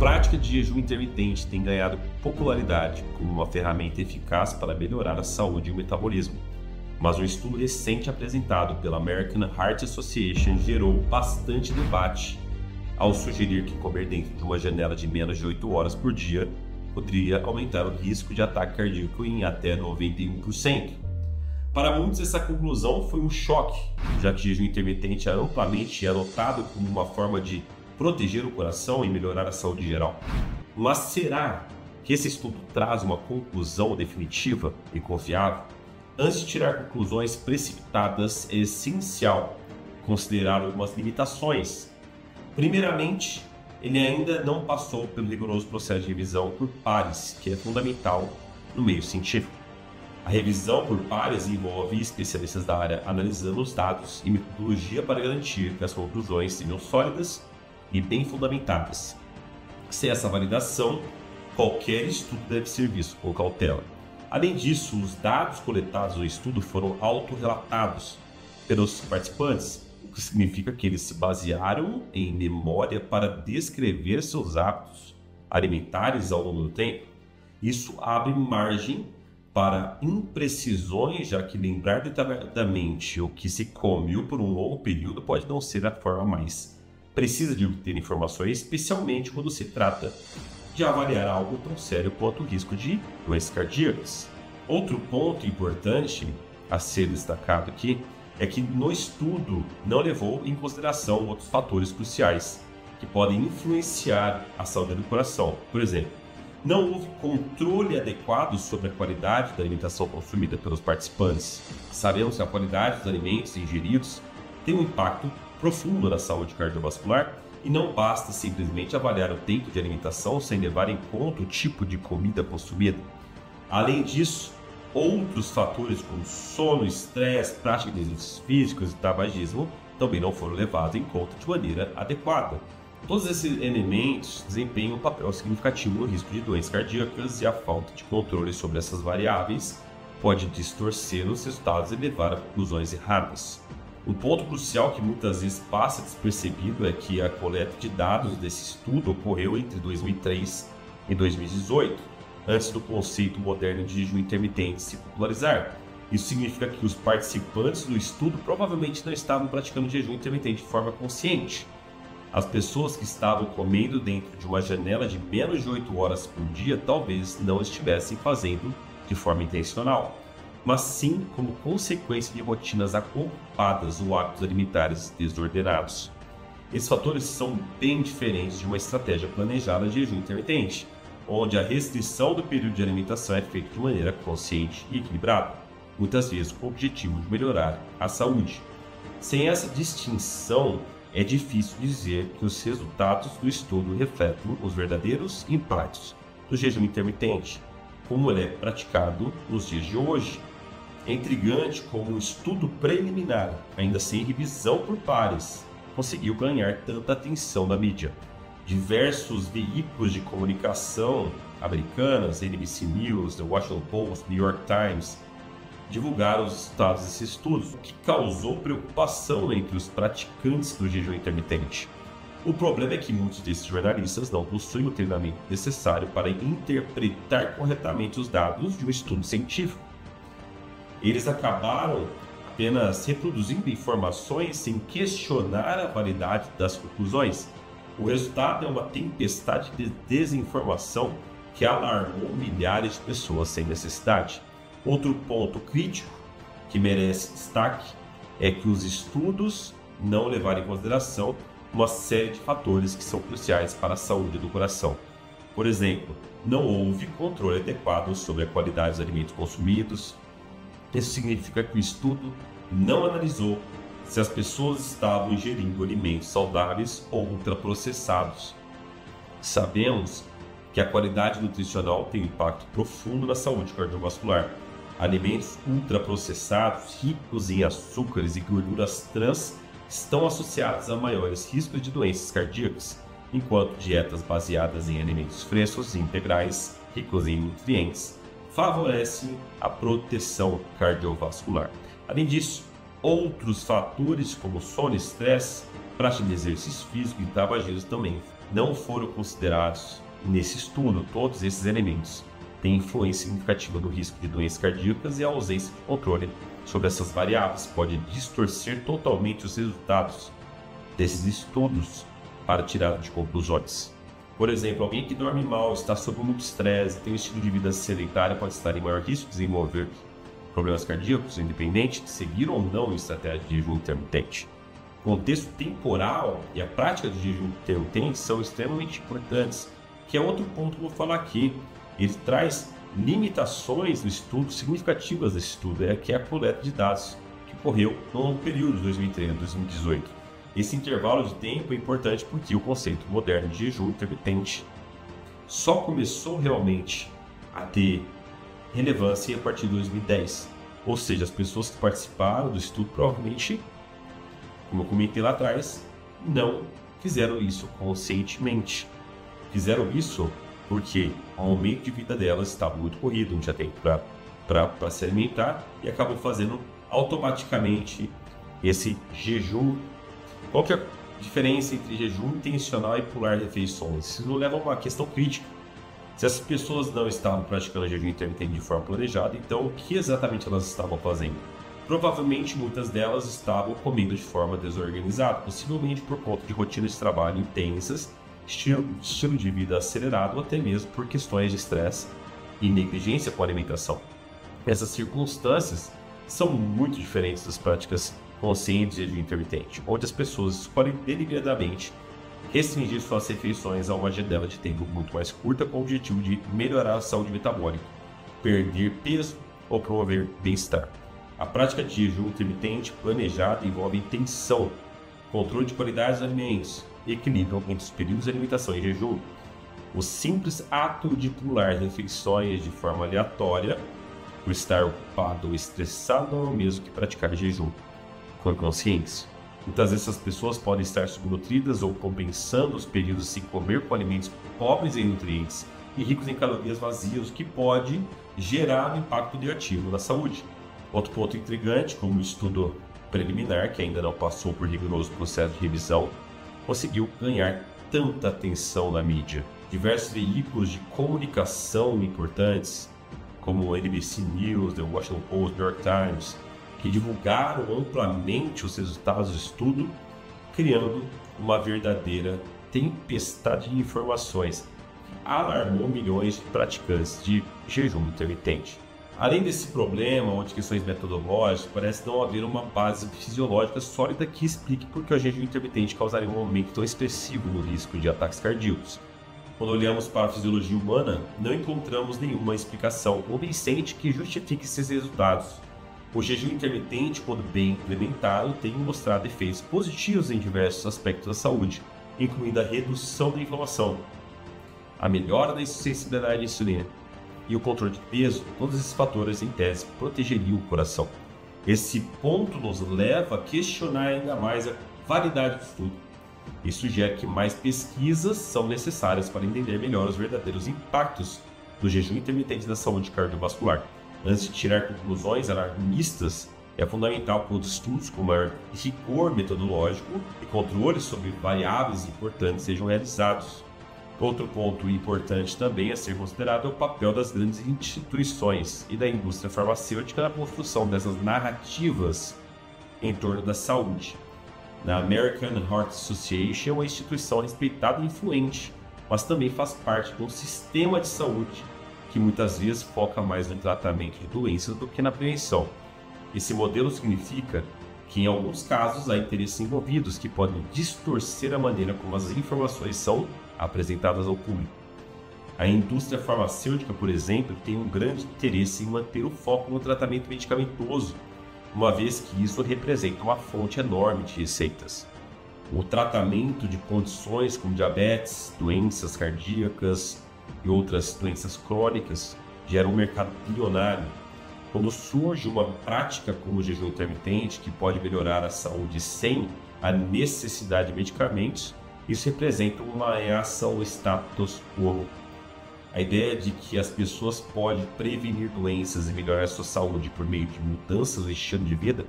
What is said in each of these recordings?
prática de jejum intermitente tem ganhado popularidade como uma ferramenta eficaz para melhorar a saúde e o metabolismo, mas um estudo recente apresentado pela American Heart Association gerou bastante debate ao sugerir que comer dentro de uma janela de menos de 8 horas por dia poderia aumentar o risco de ataque cardíaco em até 91%. Para muitos, essa conclusão foi um choque, já que jejum intermitente é amplamente adotado como uma forma de proteger o coração e melhorar a saúde geral. Mas será que esse estudo traz uma conclusão definitiva e confiável? Antes de tirar conclusões precipitadas, é essencial considerar algumas limitações. Primeiramente, ele ainda não passou pelo rigoroso processo de revisão por pares, que é fundamental no meio científico. A revisão por pares envolve especialistas da área analisando os dados e metodologia para garantir que as conclusões sejam sólidas e bem fundamentadas. Sem essa validação, qualquer estudo deve ser visto com cautela. Além disso, os dados coletados no estudo foram autorrelatados pelos participantes, o que significa que eles se basearam em memória para descrever seus hábitos alimentares ao longo do tempo. Isso abre margem para imprecisões, já que lembrar detalhadamente o que se comeu por um longo período pode não ser a forma mais precisa de obter informações, especialmente quando se trata de avaliar algo tão sério quanto o risco de doenças cardíacas. Outro ponto importante a ser destacado aqui é que no estudo não levou em consideração outros fatores cruciais que podem influenciar a saúde do coração. Por exemplo, não houve controle adequado sobre a qualidade da alimentação consumida pelos participantes. Sabemos que a qualidade dos alimentos ingeridos tem um impacto profundo na saúde cardiovascular e não basta simplesmente avaliar o tempo de alimentação sem levar em conta o tipo de comida consumida. Além disso, outros fatores como sono, estresse, prática de exercícios físicos e tabagismo também não foram levados em conta de maneira adequada. Todos esses elementos desempenham um papel significativo no risco de doenças cardíacas e a falta de controle sobre essas variáveis pode distorcer os resultados e levar a conclusões erradas. Um ponto crucial que muitas vezes passa despercebido é que a coleta de dados desse estudo ocorreu entre 2003 e 2018, antes do conceito moderno de jejum intermitente se popularizar. Isso significa que os participantes do estudo provavelmente não estavam praticando jejum intermitente de forma consciente. As pessoas que estavam comendo dentro de uma janela de menos de 8 horas por dia talvez não estivessem fazendo de forma intencional, mas sim como consequência de rotinas ocupadas ou hábitos alimentares desordenados. Esses fatores são bem diferentes de uma estratégia planejada de jejum intermitente, onde a restrição do período de alimentação é feita de maneira consciente e equilibrada, muitas vezes com o objetivo de melhorar a saúde. Sem essa distinção, é difícil dizer que os resultados do estudo refletem os verdadeiros impactos do jejum intermitente, como ele é praticado nos dias de hoje. É intrigante como um estudo preliminar, ainda sem revisão por pares, conseguiu ganhar tanta atenção da mídia. Diversos veículos de comunicação americanas, NBC News, The Washington Post, New York Times, divulgaram os resultados desse estudo, o que causou preocupação entre os praticantes do jejum intermitente. O problema é que muitos desses jornalistas não possuem o treinamento necessário para interpretar corretamente os dados de um estudo científico. Eles acabaram apenas reproduzindo informações sem questionar a validade das conclusões. O resultado é uma tempestade de desinformação que alarmou milhares de pessoas sem necessidade. Outro ponto crítico que merece destaque é que os estudos não levaram em consideração uma série de fatores que são cruciais para a saúde do coração. Por exemplo, não houve controle adequado sobre a qualidade dos alimentos consumidos. Isso significa que o estudo não analisou se as pessoas estavam ingerindo alimentos saudáveis ou ultraprocessados. Sabemos que a qualidade nutricional tem um impacto profundo na saúde cardiovascular. Alimentos ultraprocessados, ricos em açúcares e gorduras trans, estão associados a maiores riscos de doenças cardíacas, enquanto dietas baseadas em alimentos frescos e integrais, ricos em nutrientes, favorecem a proteção cardiovascular. Além disso, outros fatores como sono e estresse, prática de exercício físico e tabagismo também não foram considerados nesse estudo. Todos esses elementos têm influência significativa no risco de doenças cardíacas e a ausência de controle sobre essas variáveis pode distorcer totalmente os resultados desses estudos para tirar de conclusões. Por exemplo, alguém que dorme mal, está sob muito estresse, tem um estilo de vida sedentário, pode estar em maior risco de desenvolver problemas cardíacos, independente de seguir ou não uma estratégia de jejum intermitente. O contexto temporal e a prática de jejum intermitente são extremamente importantes, que é outro ponto que eu vou falar aqui. Ele traz limitações do estudo, significativas desse estudo, que é a coleta de dados que ocorreu no período de 2013 a 2018. Esse intervalo de tempo é importante porque o conceito moderno de jejum intermitente só começou realmente a ter relevância a partir de 2010. Ou seja, as pessoas que participaram do estudo provavelmente, como eu comentei lá atrás, não fizeram isso conscientemente. Fizeram isso porque o aumento de vida delas estava muito corrido, não tinha tempo para se alimentar e acabam fazendo automaticamente esse jejum. Qual que é a diferença entre jejum intencional e pular refeições? Isso nos leva a uma questão crítica. Se as pessoas não estavam praticando jejum intermitente de forma planejada, então o que exatamente elas estavam fazendo? Provavelmente muitas delas estavam comendo de forma desorganizada, possivelmente por conta de rotinas de trabalho intensas, estilo de vida acelerado, ou até mesmo por questões de estresse e negligência com a alimentação. Essas circunstâncias são muito diferentes das práticas conscientes de jejum intermitente, onde as pessoas escolhem deliberadamente restringir suas refeições a uma janela de tempo muito mais curta com o objetivo de melhorar a saúde metabólica, perder peso ou promover bem-estar. A prática de jejum intermitente planejada envolve intenção, controle de qualidade dos alimentos e equilíbrio entre os períodos de alimentação e jejum. O simples ato de pular refeições de forma aleatória, por estar ocupado ou estressado, é o mesmo que praticar jejum com consciência. Muitas vezes essas pessoas podem estar subnutridas ou compensando os períodos sem comer com alimentos pobres em nutrientes e ricos em calorias vazias, o que pode gerar um impacto negativo na saúde. Outro ponto intrigante, como o estudo preliminar, que ainda não passou por rigoroso processo de revisão, conseguiu ganhar tanta atenção na mídia. Diversos veículos de comunicação importantes, como o NBC News, The Washington Post, New York Times, que divulgaram amplamente os resultados do estudo, criando uma verdadeira tempestade de informações que alarmou milhões de praticantes de jejum intermitente. Além desse problema, ou de questões metodológicas, parece não haver uma base fisiológica sólida que explique por que o jejum intermitente causaria um aumento tão expressivo no risco de ataques cardíacos. Quando olhamos para a fisiologia humana, não encontramos nenhuma explicação convincente que justifique esses resultados. O jejum intermitente, quando bem implementado, tem mostrado efeitos positivos em diversos aspectos da saúde, incluindo a redução da inflamação, a melhora da sensibilidade à insulina e o controle de peso. Todos esses fatores, em tese, protegeriam o coração. Esse ponto nos leva a questionar ainda mais a validade do estudo. Isso sugere que mais pesquisas são necessárias para entender melhor os verdadeiros impactos do jejum intermitente na saúde cardiovascular. Antes de tirar conclusões alarmistas, é fundamental que os estudos com maior rigor metodológico e controle sobre variáveis importantes sejam realizados. Outro ponto importante também a ser considerado é o papel das grandes instituições e da indústria farmacêutica na construção dessas narrativas em torno da saúde. Na American Heart Association é uma instituição respeitada e influente, mas também faz parte de um sistema de saúde que muitas vezes foca mais no tratamento de doenças do que na prevenção. Esse modelo significa que em alguns casos há interesses envolvidos que podem distorcer a maneira como as informações são apresentadas ao público. A indústria farmacêutica, por exemplo, tem um grande interesse em manter o foco no tratamento medicamentoso, uma vez que isso representa uma fonte enorme de receitas. O tratamento de condições como diabetes, doenças cardíacas e outras doenças crônicas gera um mercado bilionário. Quando surge uma prática como o jejum intermitente, que pode melhorar a saúde sem a necessidade de medicamentos, isso representa uma reação ao status quo. A ideia de que as pessoas podem prevenir doenças e melhorar a sua saúde por meio de mudanças no estilo de vida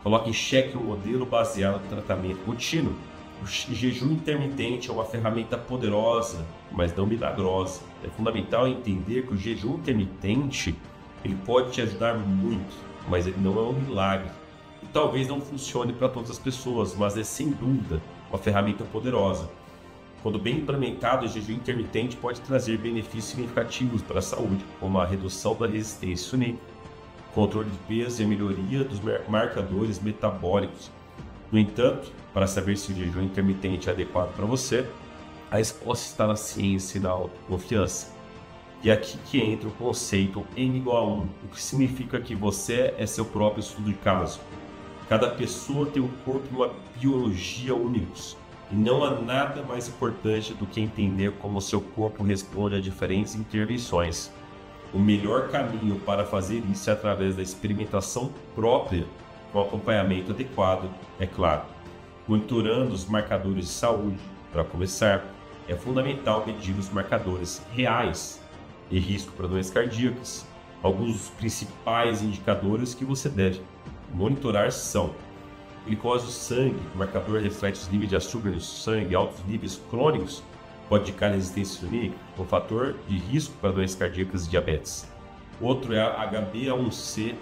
coloca em xeque um modelo baseado no tratamento contínuo. O jejum intermitente é uma ferramenta poderosa, mas não milagrosa. É fundamental entender que o jejum intermitente ele pode te ajudar muito, mas ele não é um milagre. E talvez não funcione para todas as pessoas, mas é sem dúvida uma ferramenta poderosa. Quando bem implementado, o jejum intermitente pode trazer benefícios significativos para a saúde, como a redução da resistência insulínica, controle de peso e a melhoria dos marcadores metabólicos. No entanto, para saber se o jejum intermitente é adequado para você, a resposta está na ciência e na autoconfiança. E é aqui que entra o conceito N igual a 1, o que significa que você é seu próprio estudo de caso. Cada pessoa tem um corpo e uma biologia únicos, e não há nada mais importante do que entender como o seu corpo responde a diferentes intervenções. O melhor caminho para fazer isso é através da experimentação própria, com acompanhamento adequado, é claro. Monitorando os marcadores de saúde, para começar, é fundamental medir os marcadores reais e risco para doenças cardíacas. Alguns dos principais indicadores que você deve monitorar são glicose do sangue, o marcador reflete os níveis de açúcar no sangue, altos níveis crônicos, pode indicar resistência insulínica, um fator de risco para doenças cardíacas e diabetes. Outro é a HbA1c,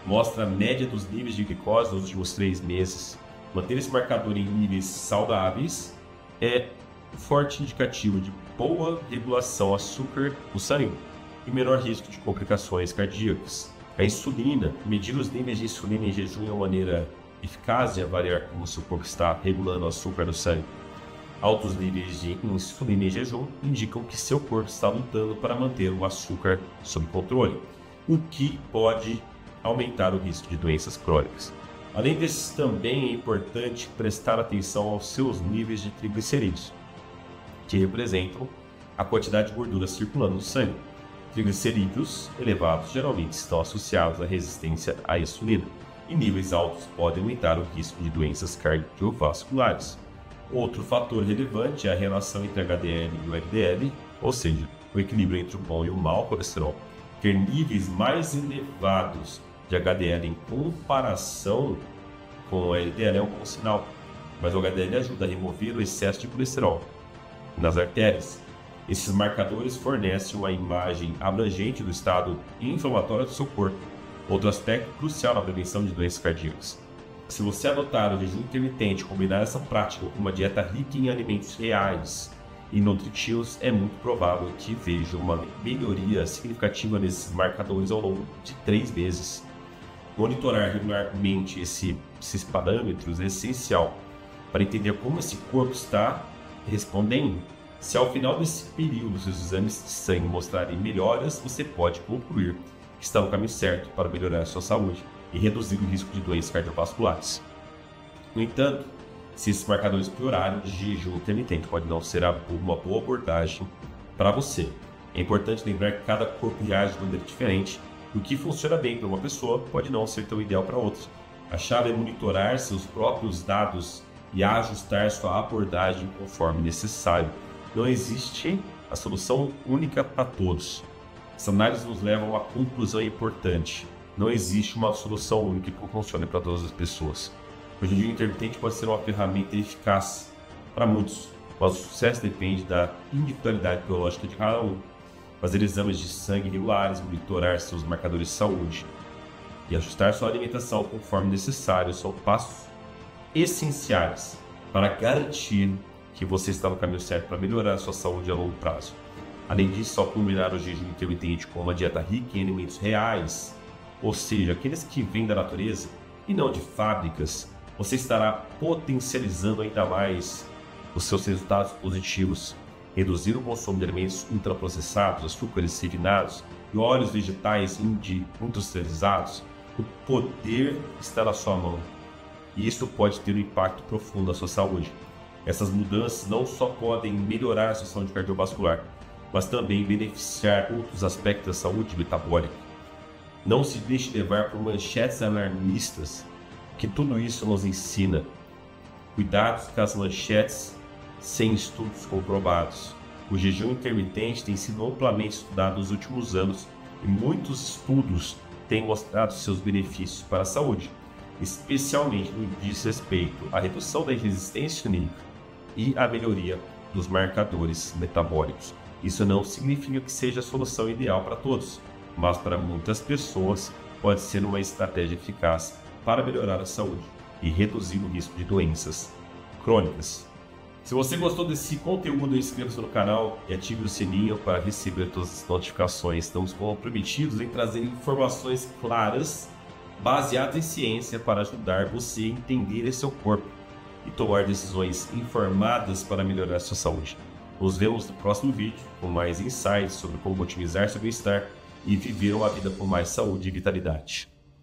mostra a média dos níveis de glicose nos últimos 3 meses. Manter esse marcador em níveis saudáveis é um forte indicativo de boa regulação do açúcar no sangue e menor risco de complicações cardíacas. A insulina, medir os níveis de insulina em jejum é uma maneira eficaz de avaliar como o seu corpo está regulando o açúcar no sangue. Altos níveis de insulina em jejum indicam que seu corpo está lutando para manter o açúcar sob controle, o que pode aumentar o risco de doenças crônicas. Além desses, também é importante prestar atenção aos seus níveis de triglicerídeos, que representam a quantidade de gordura circulando no sangue. Triglicerídeos elevados geralmente estão associados à resistência à insulina, e níveis altos podem aumentar o risco de doenças cardiovasculares. Outro fator relevante é a relação entre HDL e o LDL, ou seja, o equilíbrio entre o bom e o mau colesterol. Ter níveis mais elevados de HDL em comparação com o LDL é um bom sinal, mas o HDL ajuda a remover o excesso de colesterol nas artérias. Esses marcadores fornecem uma imagem abrangente do estado inflamatório do seu corpo, outro aspecto crucial na prevenção de doenças cardíacas. Se você adotar o jejum intermitente e combinar essa prática com uma dieta rica em alimentos reais e nutritivos, é muito provável que veja uma melhoria significativa nesses marcadores ao longo de 3 meses. Monitorar regularmente esses parâmetros é essencial para entender como esse corpo está respondendo. Se ao final desse período seus exames de sangue mostrarem melhoras, você pode concluir que está no caminho certo para melhorar a sua saúde e reduzir o risco de doenças cardiovasculares. No entanto, se esses marcadores piorarem, o jejum intermitente pode não ser uma boa abordagem para você. É importante lembrar que cada corpo reage de maneira diferente e o que funciona bem para uma pessoa pode não ser tão ideal para outra. A chave é monitorar seus próprios dados e ajustar sua abordagem conforme necessário. Não existe a solução única para todos. Essa análise nos leva a uma conclusão importante. Não existe uma solução única que funcione para todas as pessoas. O jejum intermitente pode ser uma ferramenta eficaz para muitos, mas o sucesso depende da individualidade biológica de cada um. Fazer exames de sangue regulares, monitorar seus marcadores de saúde e ajustar sua alimentação conforme necessário são passos essenciais para garantir que você está no caminho certo para melhorar a sua saúde a longo prazo. Além disso, ao combinar o jejum intermitente com uma dieta rica em alimentos reais, ou seja, aqueles que vêm da natureza e não de fábricas, você estará potencializando ainda mais os seus resultados positivos. Reduzir o consumo de alimentos ultraprocessados, açúcares refinados e óleos vegetais industrializados, o poder está na sua mão. E isso pode ter um impacto profundo na sua saúde. Essas mudanças não só podem melhorar a sua saúde cardiovascular, mas também beneficiar outros aspectos da saúde metabólica. Não se deixe levar por manchetes alarmistas, que tudo isso nos ensina. Cuidado com as manchetes sem estudos comprovados. O jejum intermitente tem sido amplamente estudado nos últimos anos e muitos estudos têm mostrado seus benefícios para a saúde. especialmente no que diz respeito à redução da resistência anímica e à melhoria dos marcadores metabólicos. Isso não significa que seja a solução ideal para todos, mas para muitas pessoas pode ser uma estratégia eficaz para melhorar a saúde e reduzir o risco de doenças crônicas. Se você gostou desse conteúdo, inscreva-se no canal e ative o sininho para receber todas as notificações. Estamos comprometidos em trazer informações claras, baseadas em ciência, para ajudar você a entender seu corpo e tomar decisões informadas para melhorar a sua saúde. Nos vemos no próximo vídeo com mais insights sobre como otimizar seu bem-estar e viver uma vida com mais saúde e vitalidade.